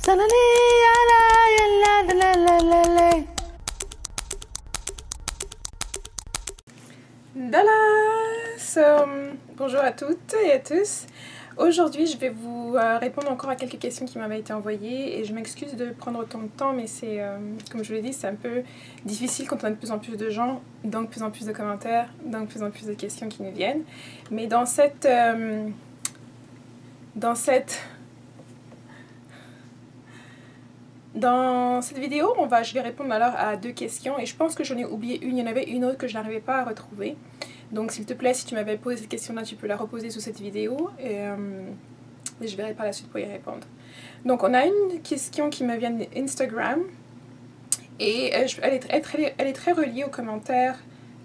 Bonjour à toutes et à tous. Aujourd'hui, je vais vous répondre encore à quelques questions qui m'avaient été envoyées et je m'excuse de prendre autant de temps, mais c'est, comme je vous l'ai dit, c'est un peu difficile quand on a de plus en plus de gens, donc de plus en plus de commentaires, donc de plus en plus de questions qui nous viennent. Mais dans cette vidéo, je vais répondre alors à deux questions et je pense que j'en ai oublié une. Il y en avait une autre que je n'arrivais pas à retrouver. Donc s'il te plaît, si tu m'avais posé cette question-là, tu peux la reposer sous cette vidéo et je verrai par la suite pour y répondre. Donc on a une question qui me vient d'Instagram et elle est très reliée aux commentaires.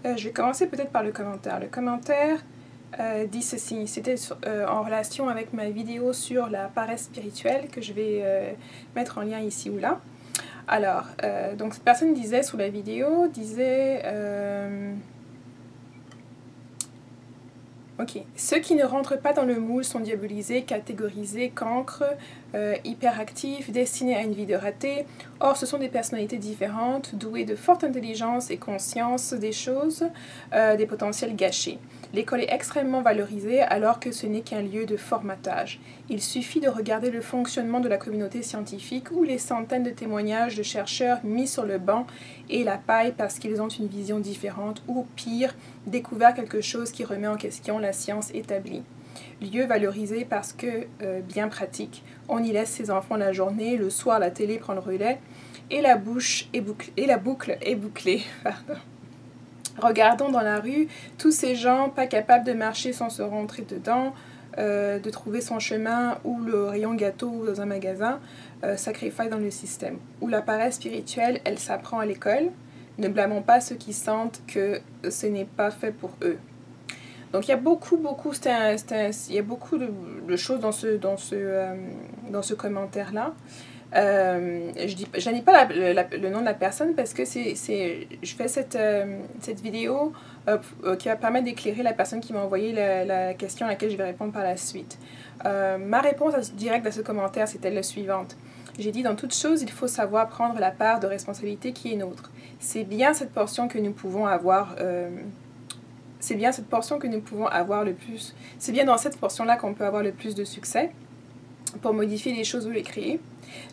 Je vais commencer peut-être par le commentaire. Le commentaire dit ceci, c'était en relation avec ma vidéo sur la paresse spirituelle que je vais mettre en lien ici ou là. Alors, donc cette personne disait sous la vidéo, ok. Ceux qui ne rentrent pas dans le moule sont diabolisés, catégorisés, cancres, hyperactifs, destinés à une vie de raté. Or, ce sont des personnalités différentes, douées de forte intelligence et conscience des choses, des potentiels gâchés. L'école est extrêmement valorisée alors que ce n'est qu'un lieu de formatage. Il suffit de regarder le fonctionnement de la communauté scientifique ou les centaines de témoignages de chercheurs mis sur le banc et la paille parce qu'ils ont une vision différente ou, pire, découvert quelque chose qui remet en question la science établie. Lieu valorisé parce que bien pratique. On y laisse ses enfants la journée, le soir la télé prend le relais et la boucle est bouclée. Pardon. Regardons dans la rue tous ces gens pas capables de marcher sans se rentrer dedans, de trouver son chemin ou le rayon gâteau dans un magasin, sacrifice dans le système. Ou la paresse spirituelle, elle s'apprend à l'école. Ne blâmons pas ceux qui sentent que ce n'est pas fait pour eux. Donc il y a beaucoup de choses dans ce commentaire-là. Je n'ai pas le nom de la personne parce que je fais cette vidéo qui va permettre d'éclairer la personne qui m'a envoyé la question à laquelle je vais répondre par la suite. Ma réponse directe à ce commentaire, c'était la suivante. J'ai dit, dans toute chose, il faut savoir prendre la part de responsabilité qui est nôtre. C'est bien cette portion que nous pouvons avoir... c'est bien dans cette portion-là qu'on peut avoir le plus de succès pour modifier les choses ou les créer.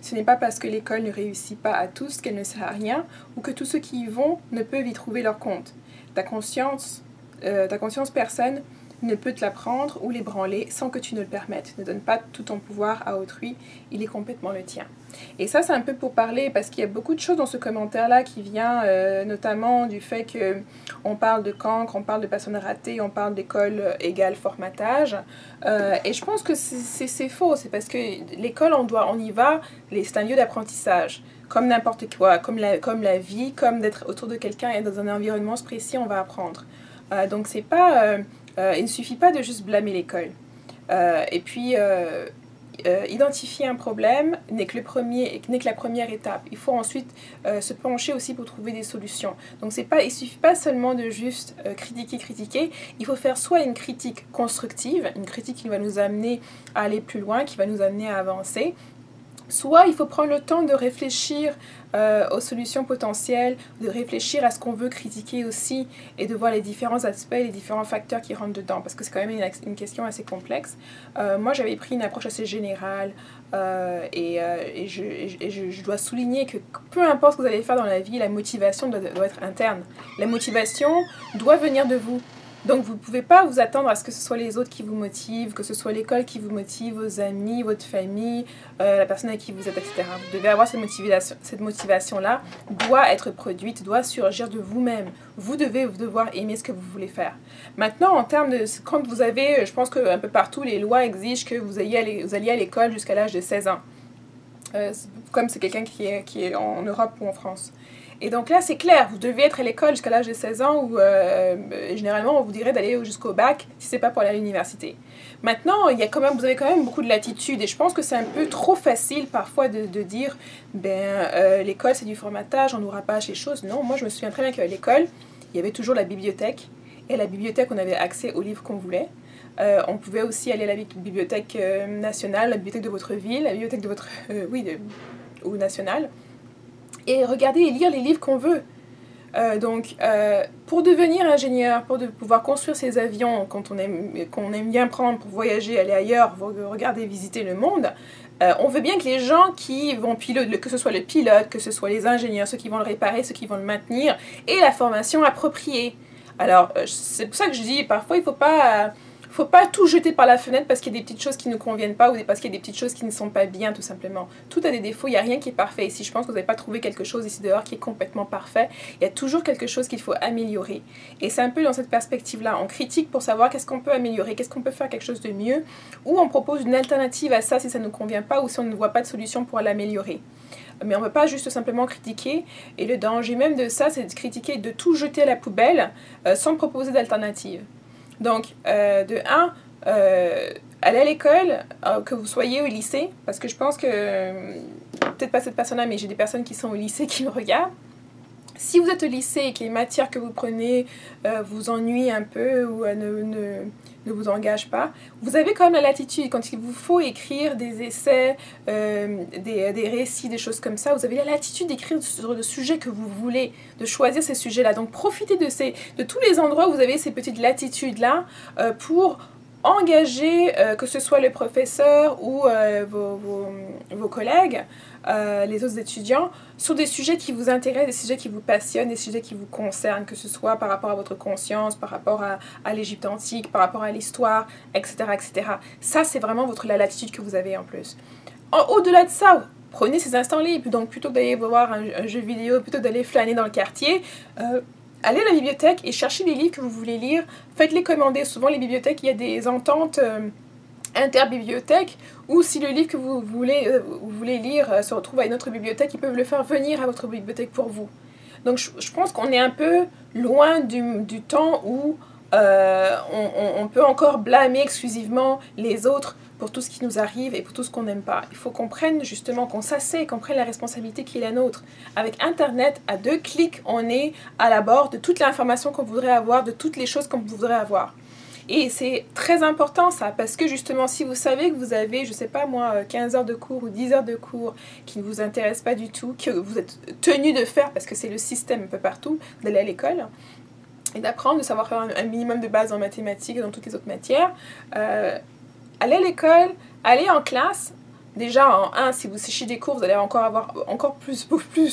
Ce n'est pas parce que l'école ne réussit pas à tous qu'elle ne sert à rien ou que tous ceux qui y vont ne peuvent y trouver leur compte. Ta conscience personne ne peut te la prendre ou l'ébranler sans que tu ne le permettes. Ne donne pas tout ton pouvoir à autrui, il est complètement le tien. Et ça, c'est un peu pour parler, parce qu'il y a beaucoup de choses dans ce commentaire-là qui vient notamment du fait qu'on parle de cancre, on parle de personnes ratées, on parle d'école égale formatage. Et je pense que c'est faux, c'est parce que l'école, on y va, c'est un lieu d'apprentissage. Comme n'importe quoi, comme la vie, comme d'être autour de quelqu'un et dans un environnement précis, on va apprendre. Donc c'est pas... il ne suffit pas de juste blâmer l'école. Et puis, identifier un problème n'est que la première étape. Il faut ensuite se pencher aussi pour trouver des solutions. Donc il ne suffit pas seulement de juste critiquer. Il faut faire soit une critique constructive, une critique qui va nous amener à aller plus loin, qui va nous amener à avancer. Soit il faut prendre le temps de réfléchir aux solutions potentielles, de réfléchir à ce qu'on veut critiquer aussi et de voir les différents aspects, les différents facteurs qui rentrent dedans parce que c'est quand même une question assez complexe. Moi j'avais pris une approche assez générale et je dois souligner que peu importe ce que vous allez faire dans la vie, la motivation doit être interne. La motivation doit venir de vous. Donc vous ne pouvez pas vous attendre à ce que ce soit les autres qui vous motivent, que ce soit l'école qui vous motive, vos amis, votre famille, la personne avec qui vous êtes, etc. Vous devez avoir cette motivation-là, doit être produite, doit surgir de vous-même. Vous devez devoir aimer ce que vous voulez faire. Maintenant, en termes de... Quand vous avez, je pense qu'un peu partout, les lois exigent que vous alliez à l'école jusqu'à l'âge de 16 ans. Comme c'est quelqu'un qui est en Europe ou en France. Et donc là, c'est clair, vous devez être à l'école jusqu'à l'âge de 16 ans où généralement on vous dirait d'aller jusqu'au bac si c'est pas pour aller à l'université. Maintenant, vous avez quand même beaucoup de latitude et je pense que c'est un peu trop facile parfois de dire l'école c'est du formatage, on nous rabâche les choses. Non, moi je me souviens très bien qu'à l'école, il y avait toujours la bibliothèque et à la bibliothèque on avait accès aux livres qu'on voulait. On pouvait aussi aller à la bibliothèque nationale, la bibliothèque de votre ville, la bibliothèque de votre... ou nationale, et regarder et lire les livres qu'on veut. Donc, pour devenir ingénieur, pour pouvoir construire ces avions qu'on aime bien prendre pour voyager, aller ailleurs, regarder, visiter le monde, on veut bien que les gens qui vont piloter, que ce soit le pilote, que ce soit les ingénieurs, ceux qui vont le réparer, ceux qui vont le maintenir, aient la formation appropriée. Alors, c'est pour ça que je dis, parfois, il ne faut pas tout jeter par la fenêtre parce qu'il y a des petites choses qui ne nous conviennent pas ou parce qu'il y a des petites choses qui ne sont pas bien, tout simplement. Tout a des défauts, il n'y a rien qui est parfait. Ici, je pense que vous n'avez pas trouvé quelque chose ici dehors qui est complètement parfait. Il y a toujours quelque chose qu'il faut améliorer. Et c'est un peu dans cette perspective-là. On critique pour savoir qu'est-ce qu'on peut améliorer, qu'est-ce qu'on peut faire quelque chose de mieux, ou on propose une alternative à ça si ça ne nous convient pas ou si on ne voit pas de solution pour l'améliorer. Mais on ne peut pas juste simplement critiquer. Et le danger même de ça, c'est de critiquer, de tout jeter à la poubelle sans proposer d'alternative. Donc, de un, aller à l'école, que vous soyez au lycée, parce que je pense que, peut-être pas cette personne-là, mais j'ai des personnes qui sont au lycée qui me regardent. Si vous êtes au lycée et que les matières que vous prenez vous ennuient un peu ou ne vous engagent pas, vous avez quand même la latitude. Quand il vous faut écrire des essais, des récits, des choses comme ça, vous avez la latitude d'écrire sur le sujet que vous voulez, de choisir ces sujets-là. Donc profitez de tous les endroits où vous avez ces petites latitudes-là pour engager, que ce soit le professeur ou vos collègues, les autres étudiants, sur des sujets qui vous intéressent, des sujets qui vous passionnent, des sujets qui vous concernent, que ce soit par rapport à votre conscience, par rapport à l'Égypte antique, par rapport à l'histoire, etc., etc. Ça, c'est vraiment la latitude que vous avez en plus. Au-delà de ça, prenez ces instants libres. Donc, plutôt que d'aller voir un jeu vidéo, plutôt que d'aller flâner dans le quartier, allez à la bibliothèque et cherchez les livres que vous voulez lire. Faites-les commander. Souvent, les bibliothèques, il y a des ententes interbibliothèques, ou si le livre que vous voulez lire se retrouve à une autre bibliothèque, ils peuvent le faire venir à votre bibliothèque pour vous. Donc je pense qu'on est un peu loin du temps où on peut encore blâmer exclusivement les autres pour tout ce qui nous arrive et pour tout ce qu'on n'aime pas. Il faut qu'on prenne justement, qu'on s'asseye, qu'on prenne la responsabilité qui est la nôtre. Avec Internet, à 2 clics, on est à la bord de toute l'information qu'on voudrait avoir, de toutes les choses qu'on voudrait avoir. Et c'est très important ça, parce que justement, si vous savez que vous avez, je sais pas moi, 15 heures de cours ou 10 heures de cours qui ne vous intéressent pas du tout, que vous êtes tenu de faire, parce que c'est le système un peu partout, d'aller à l'école, et d'apprendre, de savoir faire un minimum de base en mathématiques et dans toutes les autres matières, allez à l'école, allez en classe. Déjà, en 1, si vous séchez des cours, vous allez avoir encore plus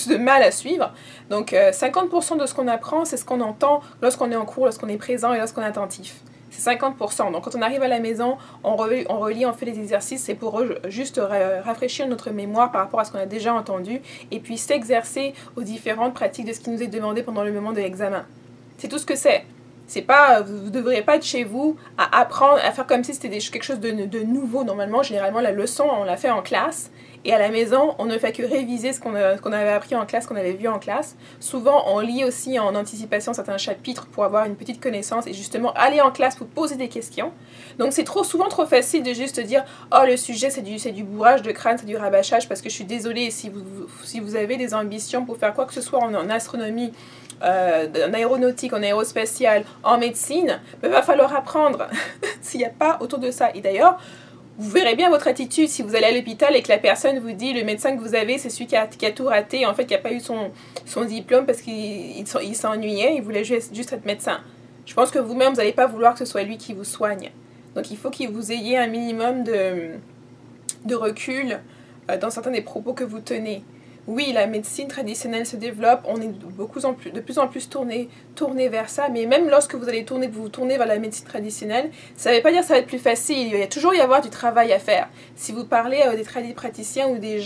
de mal à suivre. Donc, 50% de ce qu'on apprend, c'est ce qu'on entend lorsqu'on est en cours, lorsqu'on est présent et lorsqu'on est attentif. C'est 50%. Donc, quand on arrive à la maison, on relit, on fait les exercices. C'est pour juste rafraîchir notre mémoire par rapport à ce qu'on a déjà entendu et puis s'exercer aux différentes pratiques de ce qui nous est demandé pendant le moment de l'examen. C'est tout ce que c'est. C'est pas, vous ne devriez pas être chez vous à apprendre, à faire comme si c'était quelque chose de nouveau. Normalement, généralement, la leçon, on l'a fait en classe. Et à la maison, on ne fait que réviser ce qu'on avait appris en classe, qu'on avait vu en classe. Souvent, on lit aussi en anticipation certains chapitres pour avoir une petite connaissance et justement aller en classe pour poser des questions. Donc, c'est souvent trop facile de juste dire « Oh, le sujet, c'est du bourrage de crâne, c'est du rabâchage. » Parce que je suis désolée, si vous avez des ambitions pour faire quoi que ce soit en astronomie, en aéronautique, en aérospatiale, en médecine, il va falloir apprendre s'il n'y a pas autour de ça. Et d'ailleurs, vous verrez bien votre attitude si vous allez à l'hôpital et que la personne vous dit, le médecin que vous avez, c'est celui qui a tout raté, en fait, qui n'a pas eu son diplôme parce qu'il s'ennuyait, il voulait juste être médecin. Je pense que vous-même, vous n'allez pas vouloir que ce soit lui qui vous soigne. Donc, il faut que vous ayez un minimum de recul dans certains des propos que vous tenez. Oui, la médecine traditionnelle se développe, on est de plus en plus tourné vers ça, mais même lorsque vous allez vous tourner vers la médecine traditionnelle, ça ne veut pas dire que ça va être plus facile, il va toujours y avoir du travail à faire. Si vous parlez des praticiens ou des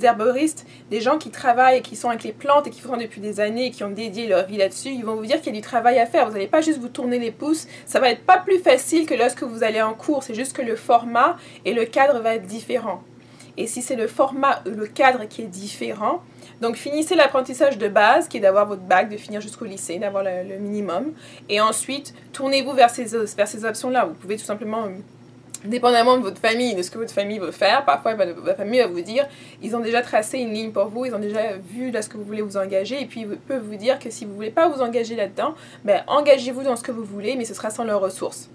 herboristes, des gens qui travaillent et qui sont avec les plantes et qui font depuis des années et qui ont dédié leur vie là-dessus, ils vont vous dire qu'il y a du travail à faire, vous n'allez pas juste vous tourner les pouces, ça va être pas plus facile que lorsque vous allez en cours, c'est juste que le format et le cadre va être différent. Et si c'est le format, le cadre qui est différent, donc finissez l'apprentissage de base, qui est d'avoir votre bac, de finir jusqu'au lycée, d'avoir le minimum. Et ensuite, tournez-vous vers ces options-là. Vous pouvez tout simplement, dépendamment de votre famille, de ce que votre famille veut faire, parfois votre famille va vous dire, ils ont déjà tracé une ligne pour vous, ils ont déjà vu là ce que vous voulez vous engager, et puis ils peuvent vous dire que si vous ne voulez pas vous engager là-dedans, ben, engagez-vous dans ce que vous voulez, mais ce sera sans leurs ressources.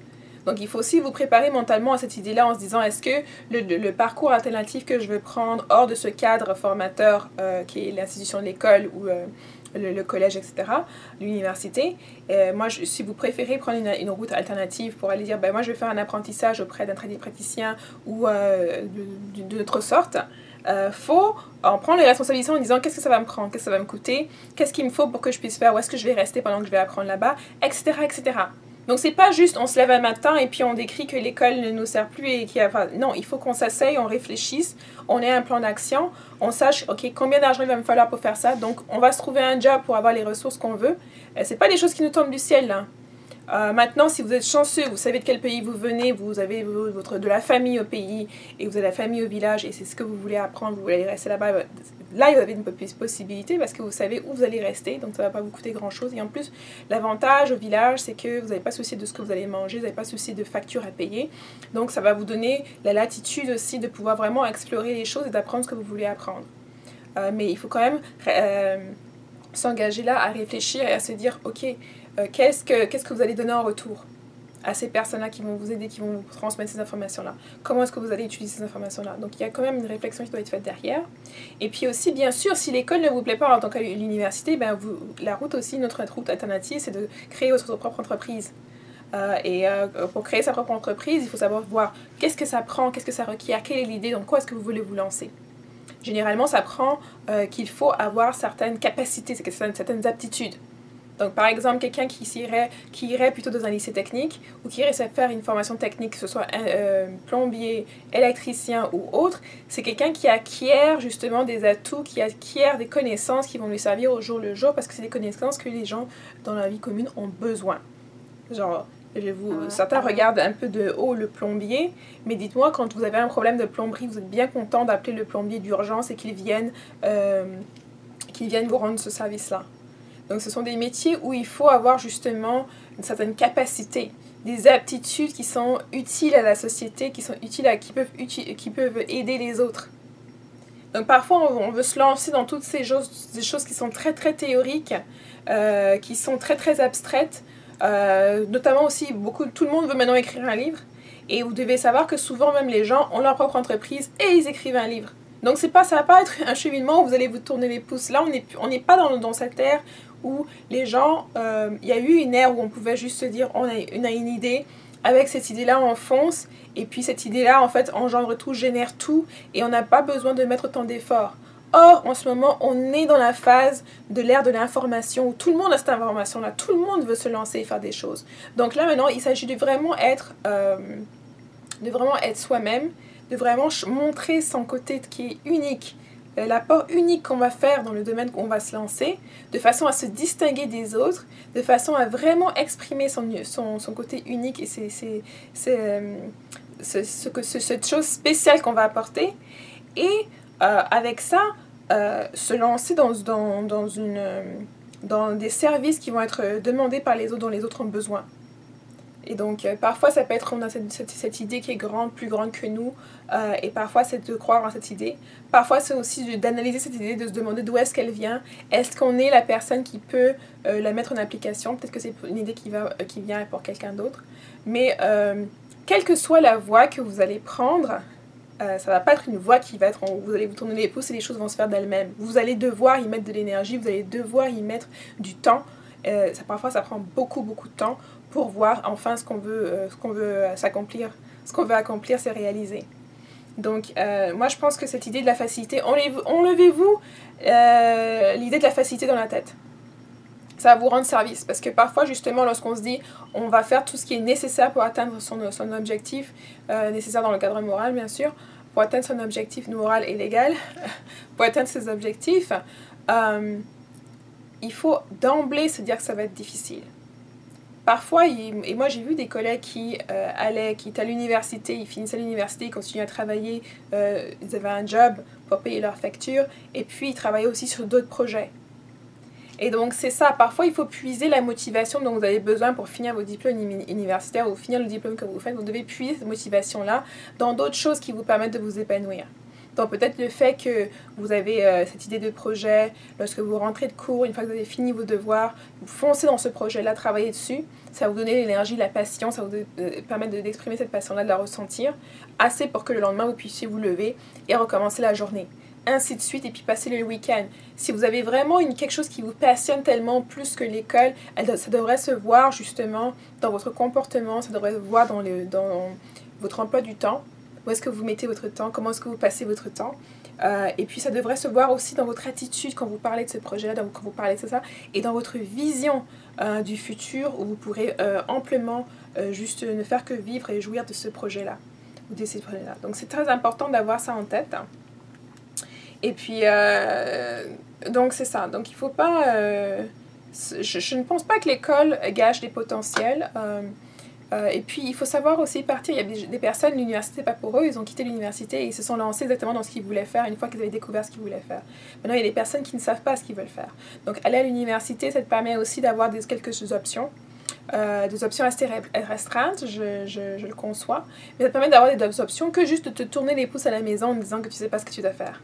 Donc il faut aussi vous préparer mentalement à cette idée-là en se disant est-ce que le parcours alternatif que je veux prendre hors de ce cadre formateur qui est l'institution de l'école ou le collège, etc., l'université. Moi, si vous préférez prendre une route alternative pour aller dire ben, moi je vais faire un apprentissage auprès d'un tradipraticien ou d'autre sorte, faut en prendre les responsabilités en disant qu'est-ce que ça va me prendre, qu'est-ce que ça va me coûter, qu'est-ce qu'il me faut pour que je puisse faire, où est-ce que je vais rester pendant que je vais apprendre là-bas, etc., etc. Donc c'est pas juste on se lève un matin et puis on décrit que l'école ne nous sert plus et qu'il y a... Enfin, non, il faut qu'on s'asseye, on réfléchisse, on ait un plan d'action, on sache ok combien d'argent il va me falloir pour faire ça. Donc on va se trouver un job pour avoir les ressources qu'on veut. C'est pas des choses qui nous tombent du ciel là. Maintenant, si vous êtes chanceux, vous savez de quel pays vous venez, vous avez de la famille au pays et vous avez la famille au village et c'est ce que vous voulez apprendre, vous voulez rester là-bas, là vous avez une possibilité parce que vous savez où vous allez rester, donc ça ne va pas vous coûter grand-chose. Et en plus, l'avantage au village, c'est que vous n'avez pas souci de ce que vous allez manger, vous n'avez pas souci de factures à payer, donc ça va vous donner la latitude aussi de pouvoir vraiment explorer les choses et d'apprendre ce que vous voulez apprendre. Mais il faut quand même s'engager là à réfléchir et à se dire, ok, qu'est-ce que vous allez donner en retour à ces personnes-là qui vont vous aider, qui vont vous transmettre ces informations-là? Comment est-ce que vous allez utiliser ces informations-là? Donc il y a quand même une réflexion qui doit être faite derrière. Et puis aussi, bien sûr, si l'école ne vous plaît pas en tant qu'à l'université, ben la route aussi, notre route alternative, c'est de créer votre propre entreprise. Pour créer sa propre entreprise, il faut savoir voir qu'est-ce que ça prend, qu'est-ce que ça requiert, quelle est l'idée, dans quoi est-ce que vous voulez vous lancer. Généralement, ça prend qu'il faut avoir certaines capacités, certaines aptitudes. Donc, par exemple, quelqu'un qui irait plutôt dans un lycée technique ou qui irait faire une formation technique, que ce soit plombier, électricien ou autre, c'est quelqu'un qui acquiert justement des atouts, qui acquiert des connaissances qui vont lui servir au jour le jour parce que c'est des connaissances que les gens dans la vie commune ont besoin. Genre, certains regardent un peu de haut le plombier, mais dites-moi, quand vous avez un problème de plomberie, vous êtes bien content d'appeler le plombier d'urgence et qu'il vienne vous rendre ce service-là. Donc ce sont des métiers où il faut avoir justement une certaine capacité, des aptitudes qui sont utiles à la société, qui peuvent aider les autres. Donc parfois on veut se lancer dans toutes ces choses, des choses qui sont très très théoriques, qui sont très très abstraites, notamment aussi tout le monde veut maintenant écrire un livre, et vous devez savoir que souvent même les gens ont leur propre entreprise et ils écrivent un livre. Donc ça va pas être un cheminement où vous allez vous tourner les pouces. Là on n'est pas dans cette ère où les gens, il y a eu une ère où on pouvait juste se dire on a une idée, avec cette idée-là on fonce, et puis cette idée-là en fait engendre tout, génère tout, et on n'a pas besoin de mettre autant d'efforts. Or, en ce moment, on est dans la phase de l'ère de l'information, où tout le monde a cette information-là, tout le monde veut se lancer et faire des choses. Donc là maintenant, il s'agit de vraiment être soi-même, de vraiment montrer son côté qui est unique, l'apport unique qu'on va faire dans le domaine qu'on va se lancer, de façon à se distinguer des autres, de façon à vraiment exprimer son côté unique et cette chose spéciale qu'on va apporter. Et avec ça, se lancer dans des services qui vont être demandés par les autres, dont les autres ont besoin. Et donc, parfois, ça peut être, on a cette idée qui est plus grande que nous, et parfois, c'est de croire en cette idée. Parfois, c'est aussi d'analyser cette idée, de se demander d'où est-ce qu'elle vient. Est-ce qu'on est la personne qui peut la mettre en application? Peut-être que c'est une idée qui vient pour quelqu'un d'autre. Mais, quelle que soit la voie que vous allez prendre, ça va pas être une voie qui va être, vous allez vous tourner les pouces et les choses vont se faire d'elles-mêmes. Vous allez devoir y mettre de l'énergie, vous allez devoir y mettre du temps. Parfois, ça prend beaucoup, beaucoup de temps pour voir enfin ce qu'on veut s'accomplir, ce qu'on veut accomplir, c'est réaliser. Donc, moi, je pense que cette idée de la facilité, enlevez-vous l'idée de la facilité dans la tête. Ça va vous rendre service, parce que parfois, justement, lorsqu'on se dit, on va faire tout ce qui est nécessaire pour atteindre son objectif, nécessaire dans le cadre moral, bien sûr, pour atteindre son objectif moral et légal, pour atteindre ses objectifs, il faut d'emblée se dire que ça va être difficile. Parfois, et moi j'ai vu des collègues qui étaient à l'université, ils finissaient l'université, ils continuaient à travailler, ils avaient un job pour payer leurs factures, et puis ils travaillaient aussi sur d'autres projets. Et donc c'est ça, parfois il faut puiser la motivation dont vous avez besoin pour finir vos diplômes universitaires ou finir le diplôme que vous faites, vous devez puiser cette motivation-là dans d'autres choses qui vous permettent de vous épanouir. Donc peut-être le fait que vous avez cette idée de projet, lorsque vous rentrez de cours, une fois que vous avez fini vos devoirs, vous foncez dans ce projet-là, travaillez dessus, ça va vous donner l'énergie, la passion, ça va vous permettre d'exprimer cette passion-là, de la ressentir, assez pour que le lendemain vous puissiez vous lever et recommencer la journée. Ainsi de suite, et puis passer le week-end. Si vous avez vraiment quelque chose qui vous passionne tellement plus que l'école, ça devrait se voir justement dans votre comportement, ça devrait se voir dans votre emploi du temps. Où est-ce que vous mettez votre temps, comment est-ce que vous passez votre temps. Et puis ça devrait se voir aussi dans votre attitude quand vous parlez de ce projet-là, quand vous parlez de ça, et dans votre vision du futur où vous pourrez amplement juste ne faire que vivre et jouir de ce projet-là, ou de ces projets-là. Donc c'est très important d'avoir ça en tête. Et puis, donc c'est ça. Donc il ne faut pas... je ne pense pas que l'école gâche des potentiels. Et puis il faut savoir aussi partir. Il y a des personnes, l'université n'est pas pour eux, ils ont quitté l'université et ils se sont lancés exactement dans ce qu'ils voulaient faire une fois qu'ils avaient découvert ce qu'ils voulaient faire. Maintenant, il y a des personnes qui ne savent pas ce qu'ils veulent faire. Donc aller à l'université, ça te permet aussi d'avoir quelques options. Des options assez restreintes, je le conçois, mais ça te permet d'avoir des options que juste de te tourner les pouces à la maison en disant que tu ne sais pas ce que tu dois faire.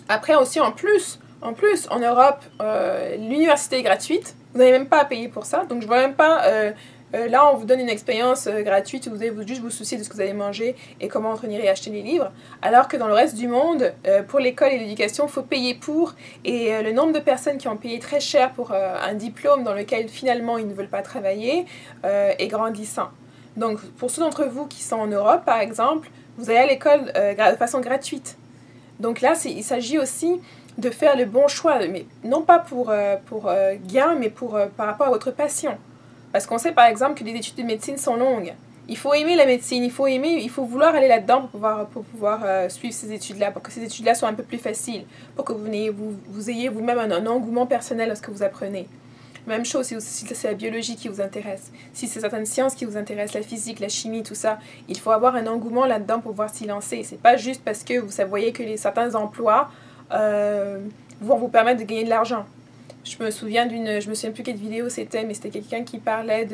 Après aussi, en plus, en Europe, l'université est gratuite, vous n'avez même pas à payer pour ça, donc je ne vois même pas... là, on vous donne une expérience gratuite où vous devez juste vous soucier de ce que vous allez manger et comment entretenir et acheter les livres. Alors que dans le reste du monde, pour l'école et l'éducation, il faut payer pour. Et le nombre de personnes qui ont payé très cher pour un diplôme dans lequel finalement ils ne veulent pas travailler est grandissant. Donc, pour ceux d'entre vous qui sont en Europe, par exemple, vous allez à l'école de façon gratuite. Donc là, il s'agit aussi de faire le bon choix, mais non pas pour gain, mais par rapport à votre passion. Parce qu'on sait par exemple que les études de médecine sont longues. Il faut aimer la médecine, il faut vouloir aller là-dedans pour pouvoir suivre ces études-là, pour que ces études-là soient un peu plus faciles, pour que vous ayez vous-même un engouement personnel lorsque vous apprenez. Même chose si c'est la biologie qui vous intéresse, si c'est certaines sciences qui vous intéressent, la physique, la chimie, tout ça, il faut avoir un engouement là-dedans pour pouvoir s'y lancer. C'est pas juste parce que vous voyez que certains emplois vont vous permettre de gagner de l'argent. Je me souviens plus quelle vidéo c'était, mais c'était quelqu'un qui parlait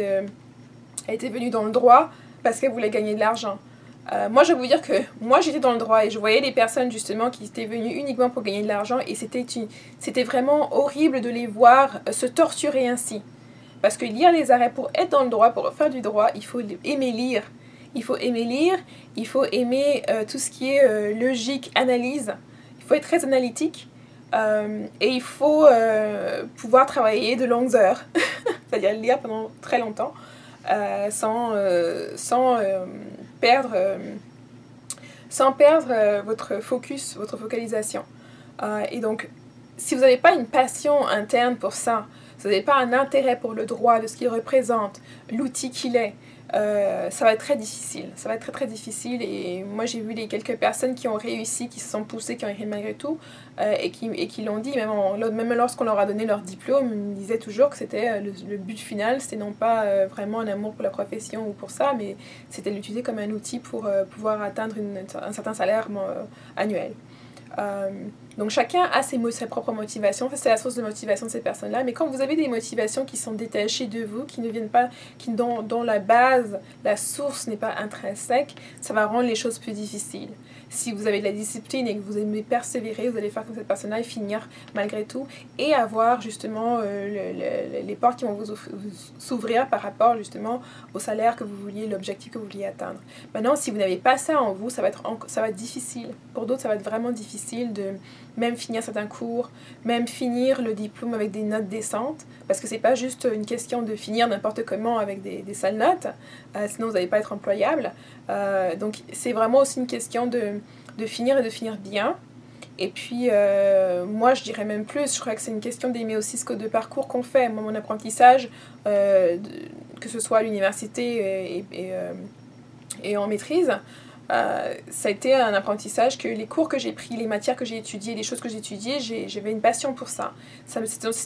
elle était venue dans le droit parce qu'elle voulait gagner de l'argent. Moi, je vais vous dire que moi, j'étais dans le droit et je voyais des personnes justement qui étaient venues uniquement pour gagner de l'argent et c'était vraiment horrible de les voir se torturer ainsi. Parce que lire les arrêts, pour être dans le droit, pour faire du droit, il faut aimer lire. Il faut aimer lire, il faut aimer tout ce qui est logique, analyse. Il faut être très analytique. Et il faut pouvoir travailler de longues heures, c'est-à-dire lire pendant très longtemps, sans perdre votre focus, votre focalisation. Et donc, si vous n'avez pas une passion interne pour ça, si vous n'avez pas un intérêt pour le droit, de ce qu'il représente, l'outil qu'il est, ça va être très difficile. Ça va être très très difficile et moi j'ai vu quelques personnes qui ont réussi, qui se sont poussées, qui ont réussi malgré tout et qui l'ont dit, même lorsqu'on leur a donné leur diplôme, ils disaient toujours que c'était le but final, c'était non pas vraiment un amour pour la profession ou pour ça, mais c'était l'utiliser comme un outil pour pouvoir atteindre un certain salaire annuel. Donc chacun a ses propres motivations, ça c'est la source de motivation de ces personnes-là, mais quand vous avez des motivations qui sont détachées de vous, qui ne viennent pas, dont la base, la source n'est pas intrinsèque, ça va rendre les choses plus difficiles. Si vous avez de la discipline et que vous aimez persévérer, vous allez faire comme cette personne-là et finir malgré tout, et avoir justement les portes qui vont vous s'ouvrir par rapport justement au salaire que vous vouliez, l'objectif que vous vouliez atteindre. Maintenant, si vous n'avez pas ça en vous, ça va être difficile. Pour d'autres, ça va être vraiment difficile de même finir certains cours, même finir le diplôme avec des notes décentes, parce que c'est pas juste une question de finir n'importe comment avec des sales notes, sinon vous n'allez pas être employable. Donc c'est vraiment aussi une question de finir et de finir bien. Et puis moi je dirais même plus, je crois que c'est une question d'aimer aussi ce code de parcours qu'on fait. Moi mon apprentissage, que ce soit à l'université et en maîtrise, ça a été un apprentissage que les cours que j'ai pris, les matières que j'ai étudiées, les choses que j'ai étudiées, j'avais une passion pour ça.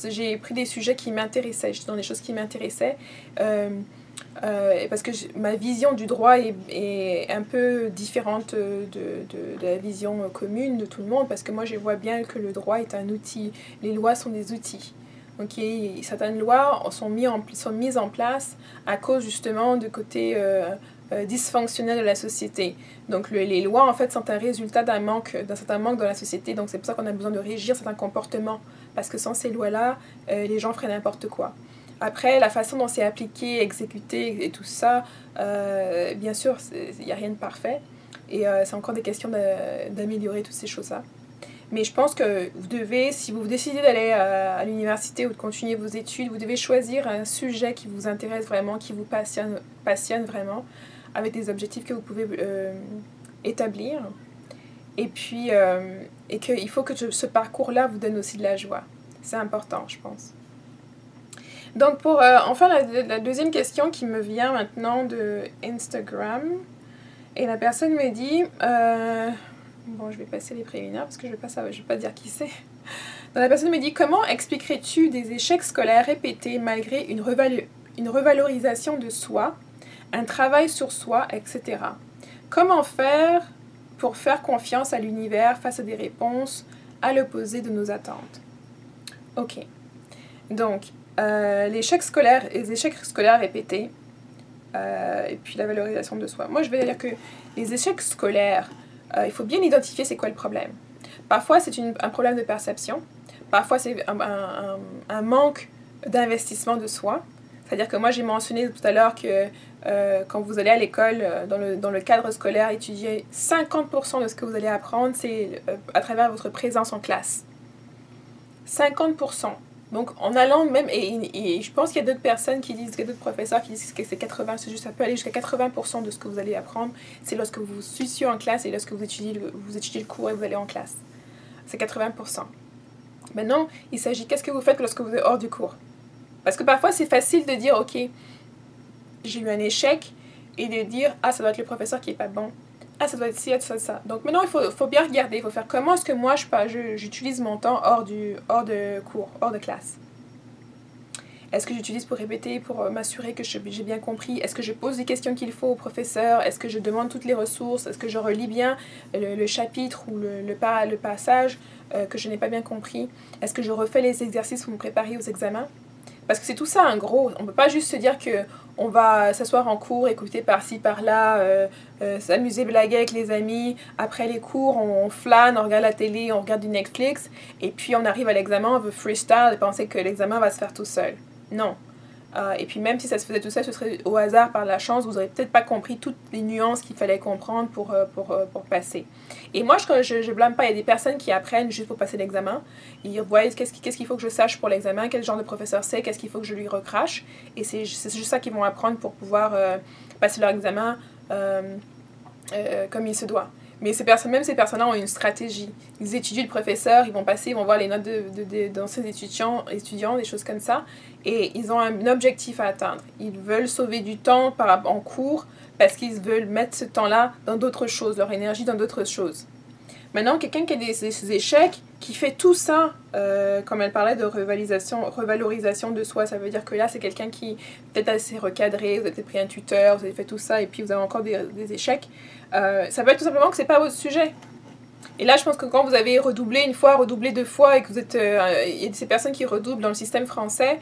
J'ai pris des sujets qui m'intéressaient, j'étais dans des choses qui m'intéressaient, parce que ma vision du droit est un peu différente de la vision commune de tout le monde, parce que moi je vois bien que le droit est un outil, les lois sont des outils. Okay, certaines lois sont mises en place à cause justement de côté dysfonctionnels de la société. Donc les lois en fait sont un résultat d'un certain manque dans la société, donc c'est pour ça qu'on a besoin de régir certains comportements, parce que sans ces lois-là, les gens feraient n'importe quoi. Après, la façon dont c'est appliqué, exécuté et tout ça, bien sûr, il n'y a rien de parfait, et c'est encore des questions d'améliorer toutes ces choses-là. Mais je pense que vous devez, si vous décidez d'aller à l'université ou de continuer vos études, vous devez choisir un sujet qui vous intéresse vraiment, qui vous passionne vraiment, avec des objectifs que vous pouvez établir. Et puis, qu'il faut que ce parcours-là vous donne aussi de la joie. C'est important, je pense. Donc, pour enfin, la deuxième question qui me vient maintenant de Instagram. Et la personne me dit... bon, je vais passer les préliminaires parce que je vais pas dire qui c'est. Donc, la personne me dit: comment expliquerais-tu des échecs scolaires répétés malgré une revalorisation de soi, un travail sur soi, etc. Comment faire pour faire confiance à l'univers face à des réponses à l'opposé de nos attentes? Ok. Donc, les échecs scolaires répétés, et puis la valorisation de soi. Moi, je vais dire que les échecs scolaires, il faut bien identifier c'est quoi le problème. Parfois, c'est un problème de perception. Parfois, c'est un manque d'investissement de soi. C'est-à-dire que moi, j'ai mentionné tout à l'heure que quand vous allez à l'école, dans le cadre scolaire, étudier 50% de ce que vous allez apprendre, c'est à travers votre présence en classe. 50%. Donc, en allant même, et je pense qu'il y a d'autres personnes qui disent, qu'il y a d'autres professeurs qui disent que c'est 80%, ça peut aller jusqu'à 80% de ce que vous allez apprendre, c'est lorsque vous suivez en classe et lorsque vous étudiez le cours et vous allez en classe. C'est 80%. Maintenant, il s'agit, qu'est-ce que vous faites lorsque vous êtes hors du cours? Parce que parfois, c'est facile de dire, ok, j'ai eu un échec, et de dire, ah, ça doit être le professeur qui est pas bon. Ah, ça doit être ci, ça doit être ça. Donc maintenant, il faut bien regarder, il faut faire comment est-ce que moi, j'utilise mon temps hors de cours, hors de classe. Est-ce que j'utilise pour répéter, pour m'assurer que j'ai bien compris? Est-ce que je pose les questions qu'il faut au professeur? Est-ce que je demande toutes les ressources? Est-ce que je relis bien le chapitre ou le passage que je n'ai pas bien compris? Est-ce que je refais les exercices pour me préparer aux examens? Parce que c'est tout ça, en gros. On ne peut pas juste se dire qu'on va s'asseoir en cours, écouter par-ci, par-là, s'amuser, blaguer avec les amis. Après les cours, on flâne, on regarde la télé, on regarde du Netflix. Et puis on arrive à l'examen, on veut freestyle et penser que l'examen va se faire tout seul. Non. Et puis même si ça se faisait tout seul, ce serait au hasard, par la chance. Vous n'aurez peut-être pas compris toutes les nuances qu'il fallait comprendre pour passer. Et moi, je blâme pas. Il y a des personnes qui apprennent juste pour passer l'examen. Ils voient qu'est-ce qu'il faut que je sache pour l'examen, quel genre de professeur c'est, qu'est-ce qu'il faut que je lui recrache. Et c'est juste ça qu'ils vont apprendre pour pouvoir passer leur examen comme il se doit. Mais ces personnes-là ont une stratégie. Ils étudient le professeur, ils vont passer, ils vont voir les notes d'anciens étudiants, des choses comme ça. Et ils ont un objectif à atteindre. Ils veulent sauver du temps en cours parce qu'ils veulent mettre ce temps-là dans d'autres choses, leur énergie dans d'autres choses. Maintenant, quelqu'un qui a des échecs, qui fait tout ça, comme elle parlait de revalorisation de soi, ça veut dire que là, c'est quelqu'un qui peut-être assez recadré, vous avez peut-être pris un tuteur, vous avez fait tout ça, et puis vous avez encore des échecs. Ça peut être tout simplement que c'est pas votre sujet. Et là, je pense que quand vous avez redoublé une fois, redoublé deux fois, et que vous êtes... il y a ces personnes qui redoublent dans le système français,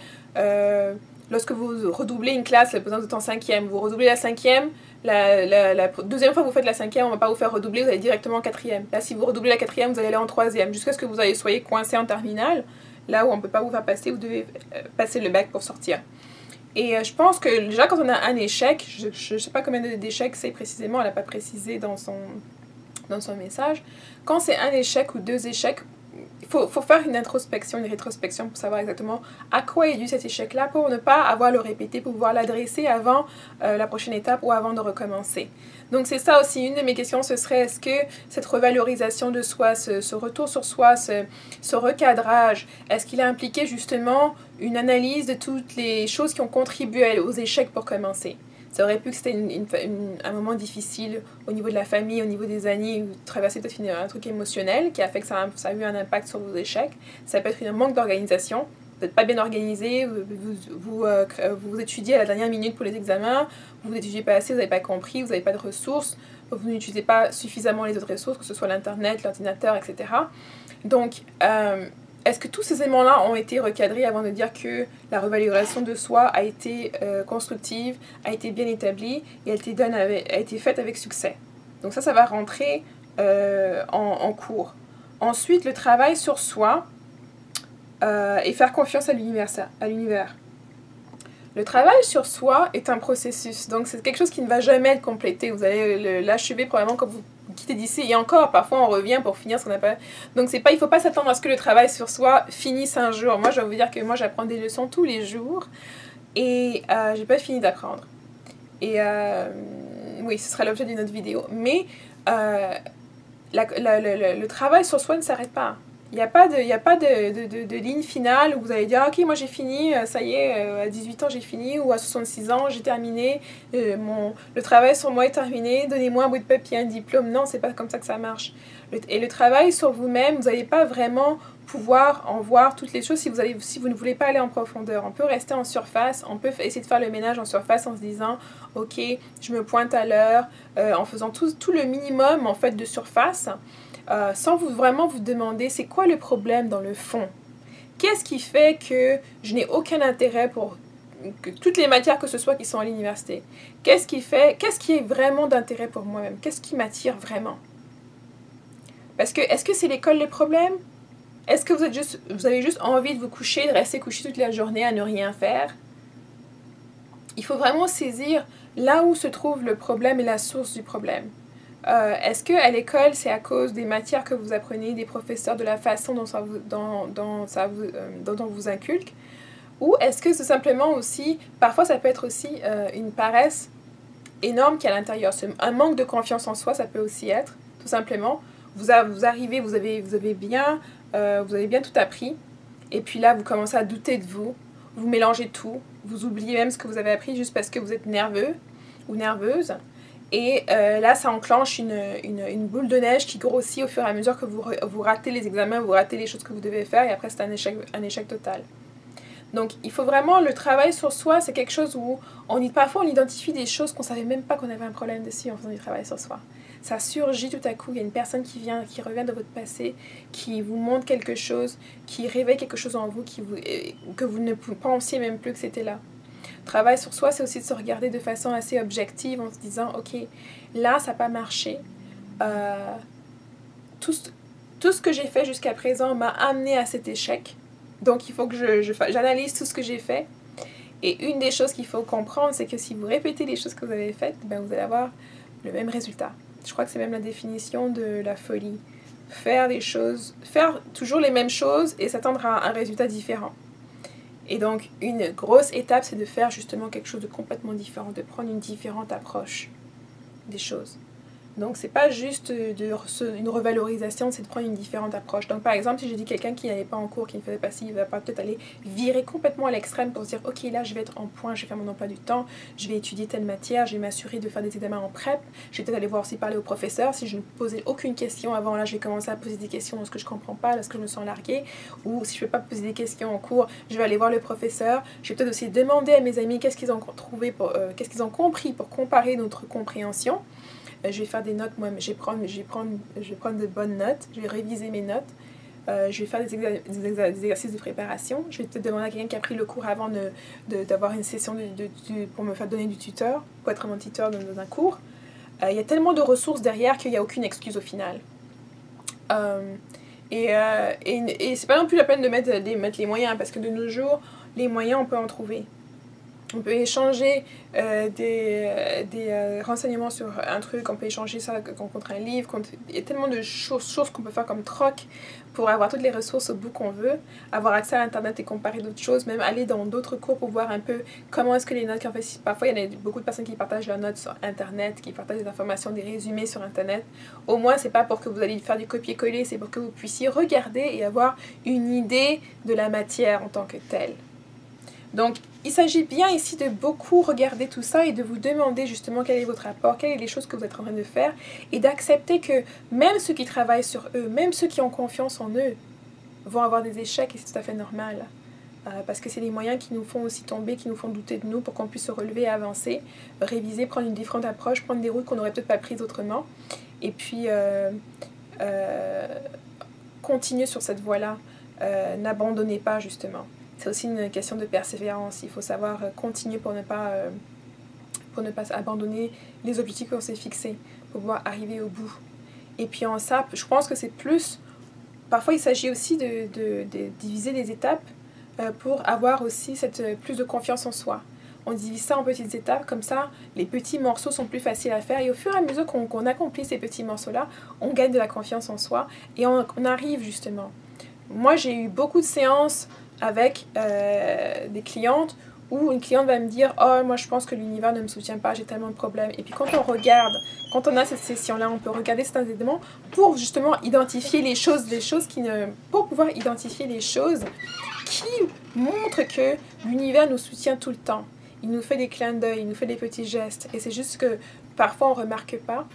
lorsque vous redoublez une classe, par exemple, vous êtes en 5e, vous redoublez la 5e, la deuxième fois que vous faites la 5e, on ne va pas vous faire redoubler, vous allez directement en 4e. Là, si vous redoublez la 4e, vous allez aller en 3e, jusqu'à ce que vous soyez coincé en terminale, là où on ne peut pas vous faire passer, vous devez passer le bac pour sortir. Et je pense que déjà, quand on a un échec, je ne sais pas combien d'échecs c'est précisément, elle n'a pas précisé dans son message, quand c'est un échec ou deux échecs, il faut faire une introspection, une rétrospection pour savoir exactement à quoi est dû cet échec-là pour ne pas avoir à le répéter, pour pouvoir l'adresser avant la prochaine étape ou avant de recommencer. Donc c'est ça aussi, une de mes questions, ce serait est-ce que cette revalorisation de soi, ce retour sur soi, ce recadrage, est-ce qu'il a impliqué justement une analyse de toutes les choses qui ont contribué aux échecs pour commencer? Ça aurait pu que c'était un moment difficile au niveau de la famille, au niveau des amis, ou traverser peut-être un truc émotionnel qui a fait que ça a eu un impact sur vos échecs. Ça peut être un manque d'organisation. Vous n'êtes pas bien organisé, vous étudiez à la dernière minute pour les examens, vous n'étudiez pas assez, vous n'avez pas compris, vous n'avez pas de ressources, vous n'utilisez pas suffisamment les autres ressources, que ce soit l'Internet, l'ordinateur, etc. Donc, est-ce que tous ces éléments-là ont été recadrés avant de dire que la revalorisation de soi a été constructive, a été bien établie et a été faite avec succès? Donc ça va rentrer en cours. Ensuite, le travail sur soi et faire confiance à l'univers. Le travail sur soi est un processus, donc c'est quelque chose qui ne va jamais être complété. Vous allez l'achever probablement quand vous quitter d'ici, et encore, parfois on revient pour finir ce qu'on n'a pas... Donc il ne faut pas s'attendre à ce que le travail sur soi finisse un jour. Moi, je vais vous dire que moi, j'apprends des leçons tous les jours, et j'ai pas fini d'apprendre. Et oui, ce sera l'objet d'une autre vidéo. Mais le travail sur soi ne s'arrête pas. Il n'y a pas de ligne finale où vous allez dire « Ok, moi j'ai fini, ça y est, à 18 ans j'ai fini, ou à 66 ans j'ai terminé, le travail sur moi est terminé, donnez-moi un bout de papier, un diplôme. » Non, c'est pas comme ça que ça marche. Et le travail sur vous-même, vous n'allez pas vraiment pouvoir en voir toutes les choses si vous ne voulez pas aller en profondeur. On peut rester en surface, on peut essayer de faire le ménage en surface en se disant « Ok, je me pointe à l'heure », en faisant tout le minimum en fait de surface. Sans vraiment vous demander c'est quoi le problème dans le fond. Qu'est-ce qui fait que je n'ai aucun intérêt pour que toutes les matières que ce soit qui sont à l'université? Qu'est-ce qui est vraiment d'intérêt pour moi-même? Qu'est-ce qui m'attire vraiment? Parce que, est-ce que c'est l'école le problème? Est-ce que vous avez juste envie de vous coucher, de rester couché toute la journée à ne rien faire? Il faut vraiment saisir là où se trouve le problème et la source du problème. Est-ce qu'à l'école, c'est à cause des matières que vous apprenez, des professeurs, de la façon dont on vous inculque? Ou est-ce que c'est simplement aussi, parfois ça peut être aussi une paresse énorme qui est à l'intérieur, un manque de confiance en soi, ça peut aussi être, tout simplement. Vous arrivez, vous avez bien tout appris, et puis là vous commencez à douter de vous mélangez tout, vous oubliez même ce que vous avez appris juste parce que vous êtes nerveux ou nerveuse. Et là, ça enclenche une boule de neige qui grossit au fur et à mesure que vous ratez les examens, vous ratez les choses que vous devez faire, et après c'est un échec total. Donc il faut vraiment, le travail sur soi, c'est quelque chose où parfois on identifie des choses qu'on ne savait même pas qu'on avait un problème dessus en faisant du travail sur soi. Ça surgit tout à coup, il y a une personne qui revient de votre passé, qui vous montre quelque chose, qui réveille quelque chose en vous, que vous ne pensiez même plus que c'était là. Travail sur soi, c'est aussi de se regarder de façon assez objective en se disant « Ok, là, ça n'a pas marché. Tout ce que j'ai fait jusqu'à présent m'a amené à cet échec. Donc, il faut que j'analyse tout ce que j'ai fait. Et une des choses qu'il faut comprendre, c'est que si vous répétez les choses que vous avez faites, ben, vous allez avoir le même résultat. Je crois que c'est même la définition de la folie. Faire toujours les mêmes choses et s'attendre à un résultat différent. Et donc, une grosse étape, c'est de faire justement quelque chose de complètement différent, de prendre une différente approche des choses. Donc, c'est pas juste une revalorisation, c'est de prendre une différente approche. Donc, par exemple, si je dis quelqu'un qui n'allait pas en cours, qui ne faisait pas ci, il va peut-être aller virer complètement à l'extrême pour se dire « Ok, là, je vais être en point, je vais faire mon emploi du temps, je vais étudier telle matière, je vais m'assurer de faire des examens en prep, je vais peut-être aller voir aussi parler au professeur. Si je ne posais aucune question avant, là, je vais commencer à poser des questions lorsque je ne comprends pas, lorsque je me sens larguée. Ou si je ne peux pas poser des questions en cours, je vais aller voir le professeur. Je vais peut-être aussi demander à mes amis qu'est-ce qu'ils ont compris pour comparer notre compréhension. » Je vais faire des notes, moi, je vais prendre de bonnes notes, je vais réviser mes notes, je vais faire des exercices de préparation, je vais peut-être demander à quelqu'un qui a pris le cours avant d'avoir une session pour me faire donner du tuteur, pour être mon tuteur dans un cours. Il y a tellement de ressources derrière qu'il n'y a aucune excuse au final. Et c'est pas non plus la peine de mettre les moyens, parce que de nos jours, les moyens, on peut en trouver. On peut échanger des renseignements sur un truc, on peut échanger ça contre un livre, il y a tellement de choses qu'on peut faire comme troc pour avoir toutes les ressources au bout qu'on veut, avoir accès à Internet et comparer d'autres choses, même aller dans d'autres cours pour voir un peu comment est-ce que les notes, parfois il y a beaucoup de personnes qui partagent leurs notes sur Internet, qui partagent des informations, des résumés sur Internet. Au moins, c'est pas pour que vous allez faire du copier-coller, c'est pour que vous puissiez regarder et avoir une idée de la matière en tant que telle. Donc, il s'agit bien ici de beaucoup regarder tout ça et de vous demander justement quel est votre rapport, quelles sont les choses que vous êtes en train de faire et d'accepter que même ceux qui travaillent sur eux, même ceux qui ont confiance en eux, vont avoir des échecs et c'est tout à fait normal. Parce que c'est les moyens qui nous font aussi tomber, qui nous font douter de nous pour qu'on puisse se relever et avancer, réviser, prendre une différente approche, prendre des routes qu'on n'aurait peut-être pas prises autrement et puis continuer sur cette voie-là. n'abandonnez pas justement. C'est aussi une question de persévérance. Il faut savoir continuer pour ne pas abandonner les objectifs qu'on s'est fixés, pour pouvoir arriver au bout. Et puis en ça, je pense que c'est plus... Parfois, il s'agit aussi de diviser les étapes pour avoir aussi plus de confiance en soi. On divise ça en petites étapes, comme ça, les petits morceaux sont plus faciles à faire. Et au fur et à mesure qu'on accomplit ces petits morceaux-là, on gagne de la confiance en soi et on arrive justement. Moi, j'ai eu beaucoup de séances avec des clientes où une cliente va me dire « Oh, moi je pense que l'univers ne me soutient pas, j'ai tellement de problèmes. » Et puis quand on a cette session-là, on peut regarder certains éléments pour justement identifier pour pouvoir identifier les choses qui montrent que l'univers nous soutient tout le temps. Il nous fait des clins d'œil, il nous fait des petits gestes. Et c'est juste que parfois on ne remarque pas,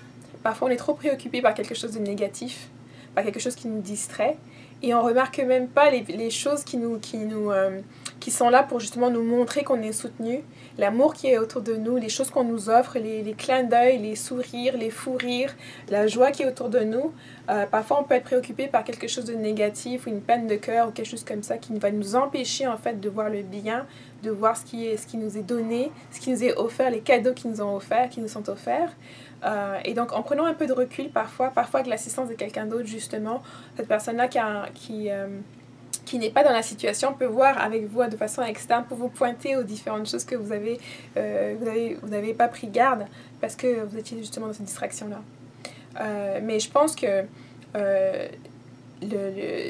parfois on est trop préoccupé par quelque chose de négatif, par quelque chose qui nous distrait. Et on ne remarque même pas les choses qui sont là pour justement nous montrer qu'on est soutenu, l'amour qui est autour de nous, les choses qu'on nous offre, les clins d'œil, les sourires, les fous rires, la joie qui est autour de nous. Parfois, on peut être préoccupé par quelque chose de négatif ou une peine de cœur ou quelque chose comme ça qui va nous empêcher en fait de voir le bien, de voir ce qui nous est donné, ce qui nous est offert, les cadeaux qui nous sont offerts. Et donc, en prenant un peu de recul, parfois avec l'assistance de quelqu'un d'autre, justement, cette personne-là qui n'est pas dans la situation peut voir avec vous de façon externe pour vous pointer aux différentes choses que vous n'avez pas pris garde parce que vous étiez justement dans cette distraction-là. Mais je pense que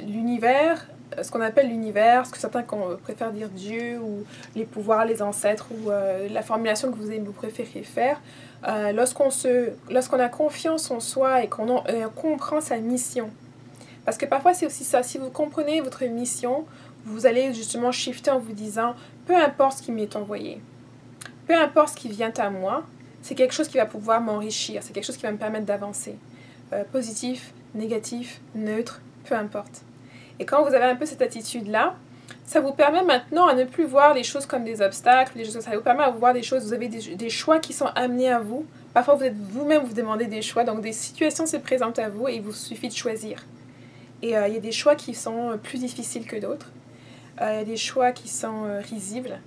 l'univers, ce qu'on appelle l'univers, ce que certains préfèrent dire Dieu ou les pouvoirs, les ancêtres ou la formulation que vous préférez faire, lorsqu'on a confiance en soi et qu'on comprend sa mission. Parce que parfois c'est aussi ça, si vous comprenez votre mission, vous allez justement shifter en vous disant, peu importe ce qui m'est envoyé, peu importe ce qui vient à moi, c'est quelque chose qui va pouvoir m'enrichir, c'est quelque chose qui va me permettre d'avancer. Positif, négatif, neutre, peu importe. Et quand vous avez un peu cette attitude-là, ça vous permet maintenant à ne plus voir les choses comme des obstacles, ça vous permet à voir des choses, vous avez des choix qui sont amenés à vous. Parfois vous-même vous demandez des choix, donc des situations se présentent à vous et il vous suffit de choisir. Et il y a des choix qui sont plus difficiles que d'autres. Il y a des choix qui sont risibles.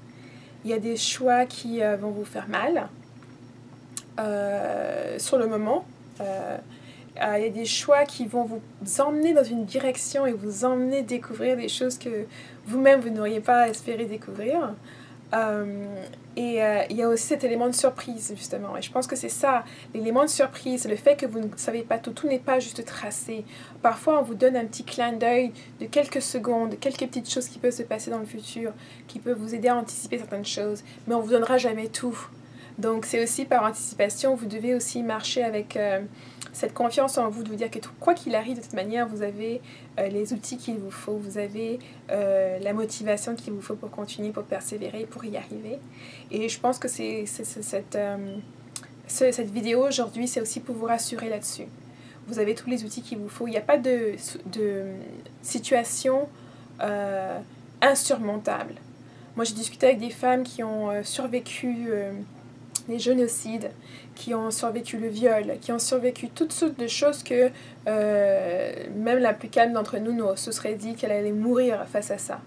Il y a des choix qui vont vous faire mal sur le moment. Il y a des choix qui vont vous emmener dans une direction et vous emmener découvrir des choses que vous-même vous n'auriez pas espéré découvrir. Et il y a aussi cet élément de surprise justement, et je pense que c'est ça, l'élément de surprise, le fait que vous ne savez pas tout n'est pas juste tracé. Parfois on vous donne un petit clin d'œil de quelques secondes, quelques petites choses qui peuvent se passer dans le futur, qui peuvent vous aider à anticiper certaines choses, mais on ne vous donnera jamais tout. Donc c'est aussi par anticipation, vous devez aussi marcher avec cette confiance en vous, de vous dire que quoi qu'il arrive de toute manière, vous avez les outils qu'il vous faut, vous avez la motivation qu'il vous faut pour continuer, pour persévérer, pour y arriver. Et je pense que cette vidéo aujourd'hui, c'est aussi pour vous rassurer là-dessus. Vous avez tous les outils qu'il vous faut, il n'y a pas de situation insurmontable. Moi j'ai discuté avec des femmes qui ont survécu les génocides, qui ont survécu le viol, qui ont survécu toutes sortes de choses que même la plus calme d'entre nous se serait dit qu'elle allait mourir face à ça.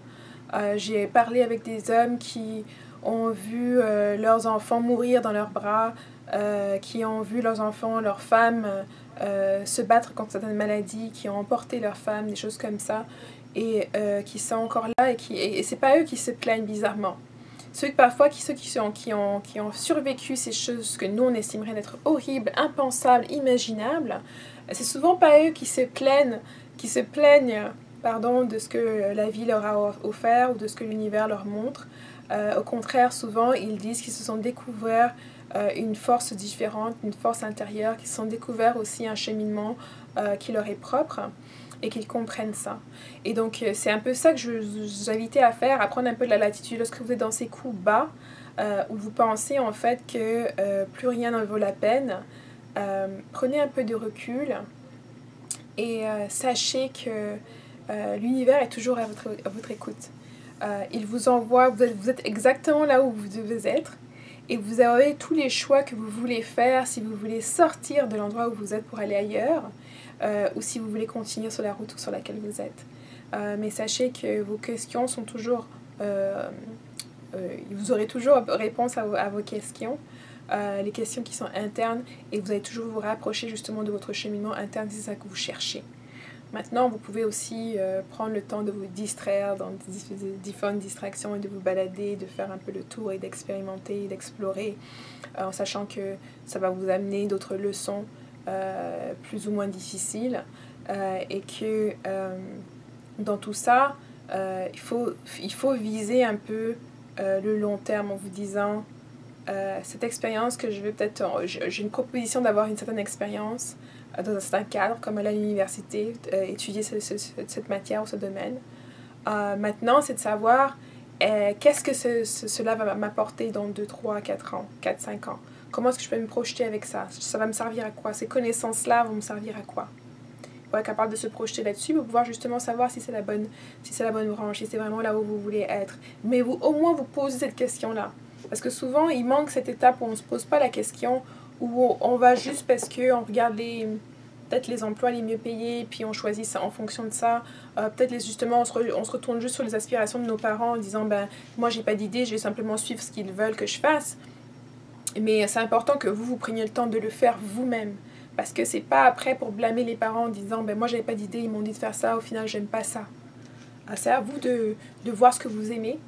J'ai parlé avec des hommes qui ont vu leurs enfants mourir dans leurs bras, qui ont vu leurs enfants, leurs femmes se battre contre certaines maladies, qui ont emporté leurs femmes, des choses comme ça, et qui sont encore là, et c'est pas eux qui se plaignent bizarrement. Ceux qui ont survécu ces choses que nous on estimerait d'être horribles, impensables, imaginables, c'est souvent pas eux qui se plaignent de ce que la vie leur a offert ou de ce que l'univers leur montre. Au contraire, souvent ils disent qu'ils se sont découverts une force différente, une force intérieure, qu'ils se sont découverts aussi un cheminement qui leur est propre, et qu'ils comprennent ça. Et donc c'est un peu ça que je vous invitais à faire, à prendre un peu de la latitude lorsque vous êtes dans ces coups bas, où vous pensez en fait que plus rien ne vaut la peine. Prenez un peu de recul et sachez que l'univers est toujours à votre écoute. Il vous envoie, vous êtes exactement là où vous devez être, et vous avez tous les choix que vous voulez faire si vous voulez sortir de l'endroit où vous êtes pour aller ailleurs, ou si vous voulez continuer sur la route sur laquelle vous êtes. mais sachez que vos questions sont toujours... vous aurez toujours réponse à vos questions, les questions qui sont internes, et vous allez toujours vous rapprocher justement de votre cheminement interne, c'est ça que vous cherchez. Maintenant, vous pouvez aussi prendre le temps de vous distraire dans différentes distractions et de vous balader, de faire un peu le tour et d'expérimenter, d'explorer, en sachant que ça va vous amener d'autres leçons plus ou moins difficiles et que dans tout ça, il faut viser un peu le long terme en vous disant cette expérience que je veux peut-être... J'ai une proposition d'avoir une certaine expérience dans un certain cadre, comme aller à l'université, étudier cette matière ou ce domaine. Maintenant, c'est de savoir qu'est-ce que cela va m'apporter dans 2, 3, 4 ans, 4, 5 ans. Comment est-ce que je peux me projeter avec ça? Ça va me servir à quoi? Ces connaissances-là vont me servir à quoi? Pour être capable de se projeter là-dessus, pour pouvoir justement savoir si c'est la bonne branche, si c'est vraiment là où vous voulez être. Mais vous, au moins, vous posez cette question-là. Parce que souvent, il manque cette étape où on ne se pose pas la question, où on va juste parce qu'on regarde peut-être les emplois les mieux payés, puis on choisit ça en fonction de ça. Peut-être justement, on se retourne juste sur les aspirations de nos parents en disant, ben, moi, j'ai pas d'idée, je vais simplement suivre ce qu'ils veulent que je fasse. Mais c'est important que vous preniez le temps de le faire vous-même. Parce que c'est pas après pour blâmer les parents en disant, ben, moi, j'avais pas d'idée, ils m'ont dit de faire ça, au final, j'aime pas ça. C'est à vous de voir ce que vous aimez.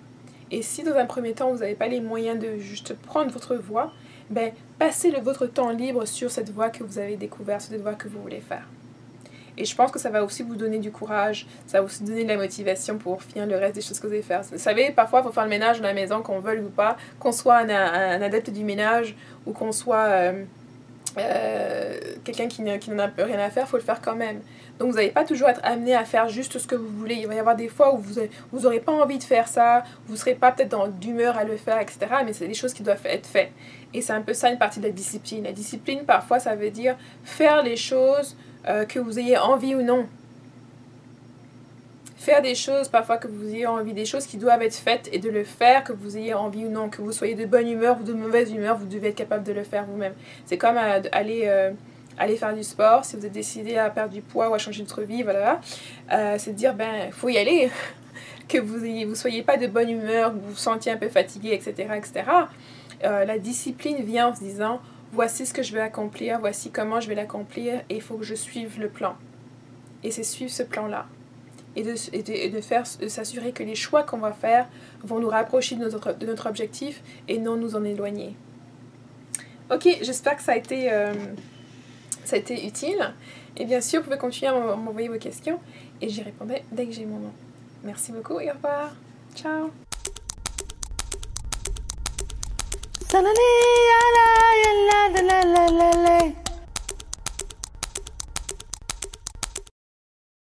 Et si dans un premier temps, vous n'avez pas les moyens de juste prendre votre voie, ben, passez votre temps libre sur cette voie que vous avez découverte, sur cette voie que vous voulez faire. Et je pense que ça va aussi vous donner du courage, ça va aussi donner de la motivation pour finir le reste des choses que vous allez faire. Vous savez, parfois, il faut faire le ménage dans la maison, qu'on veuille ou pas, qu'on soit un adepte du ménage ou qu'on soit quelqu'un qui n'en a rien à faire, il faut le faire quand même. Donc vous n'allez pas toujours être amené à faire juste ce que vous voulez. Il va y avoir des fois où vous n'aurez pas envie de faire ça, vous ne serez pas peut-être d'humeur à le faire, etc. Mais c'est des choses qui doivent être faites. Et c'est un peu ça une partie de la discipline. La discipline, parfois, ça veut dire faire les choses que vous ayez envie ou non. Faire des choses, parfois, que vous ayez envie, des choses qui doivent être faites et de le faire, que vous ayez envie ou non, que vous soyez de bonne humeur ou de mauvaise humeur, vous devez être capable de le faire vous-même. C'est comme aller faire du sport, si vous êtes décidé à perdre du poids ou à changer votre vie, voilà, c'est de dire, ben, il faut y aller, que vous soyez pas de bonne humeur, que vous vous sentiez un peu fatigué, etc., etc. La discipline vient en se disant, voici ce que je vais accomplir, voici comment je vais l'accomplir, et il faut que je suive le plan. Et c'est suivre ce plan-là. Et de s'assurer que les choix qu'on va faire vont nous rapprocher de notre objectif et non nous en éloigner. Ok, j'espère que ça a été utile. Et bien sûr, vous pouvez continuer à m'envoyer vos questions et j'y répondrai dès que j'ai mon nom. Merci beaucoup et au revoir. Ciao.